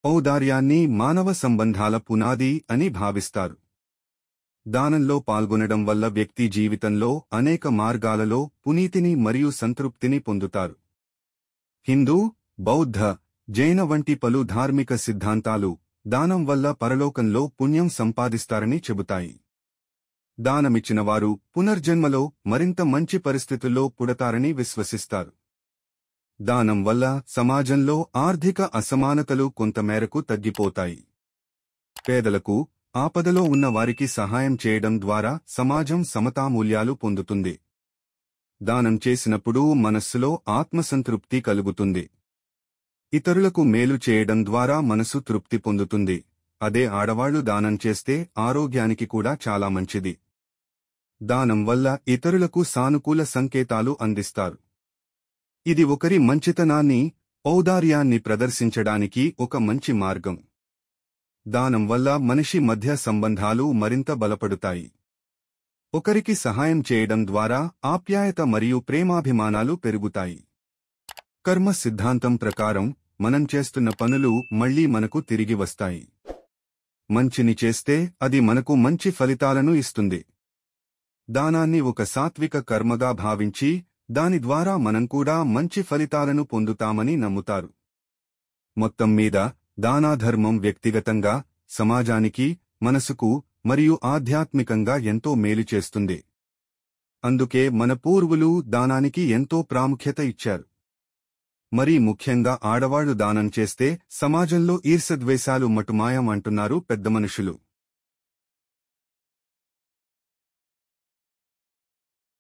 ఔదార్యాన్ని మానవ సంబంధాల పునాది అని భావిస్తారు. దానంలో పాల్గొనడం వల్ల వ్యక్తి జీవితంలో అనేక మార్గాలలో పునీతిని మరియు సంతృప్తిని పొందుతారు. హిందూ, బౌద్ధ, జైన వంటి పలు ధార్మిక సిద్ధాంతాలు దానం వల్ల పరలోకంలో పుణ్యం సంపాదిస్తారని చెబుతాయి. దానమిచ్చినవారు పునర్జన్మలో మరింత మంచి పరిస్థితుల్లో పుడతారని విశ్వసిస్తారు. దానం వల్ల సమాజంలో ఆర్థిక అసమానతలు కొంతమేరకు తగ్గిపోతాయి. పేదలకు, ఆపదలో ఉన్న వారికి సహాయం చేయడం ద్వారా సమాజం సమతామూల్యాలు పొందుతుంది. దానం చేసినప్పుడు మనస్సులో ఆత్మసంతృప్తి కలుగుతుంది. ఇతరులకు మేలు చేయడం ద్వారా మనసు తృప్తి పొందుతుంది. అదే ఆడవాళ్లు దానం చేస్తే ఆరోగ్యానికి కూడా చాలా మంచిది. దానం వల్ల ఇతరులకు సానుకూల సంకేతాలు అందిస్తారు. ఇది ఒకరి మంచితనాన్ని, ఔదార్యాన్ని ప్రదర్శించడానికి ఒక మంచి మార్గం. దానం వల్ల మనిషి మధ్య సంబంధాలు మరింత బలపడుతాయి. ఒకరికి సహాయం చేయడం ద్వారా ఆప్యాయత మరియు ప్రేమాభిమానాలు పెరుగుతాయి. కర్మ సిద్ధాంతం ప్రకారం మనం చేస్తున్న పనులు మళ్లీ మనకు తిరిగి వస్తాయి. మంచిని చేస్తే అది మనకు మంచి ఫలితాలను ఇస్తుంది. దానాన్ని ఒక సాత్విక కర్మగా భావించి దాని ద్వారా మనం కూడా మంచి ఫలితాలను పొందుతామని నమ్ముతారు. మొత్తం మీద దానాధర్మం వ్యక్తిగతంగా, సమాజానికి, మనసుకు మరియు ఆధ్యాత్మికంగా ఎంతో మేలు చేస్తుంది. అందుకే మన పూర్వులు దానానికి ఎంతో ప్రాముఖ్యత ఇచ్చారు. మరీ ముఖ్యంగా ఆడవాళ్లు దానం చేస్తే సమాజంలో ఈర్ష్యద్వేషాలు మటుమాయం అంటున్నారు పెద్దమనుషులు.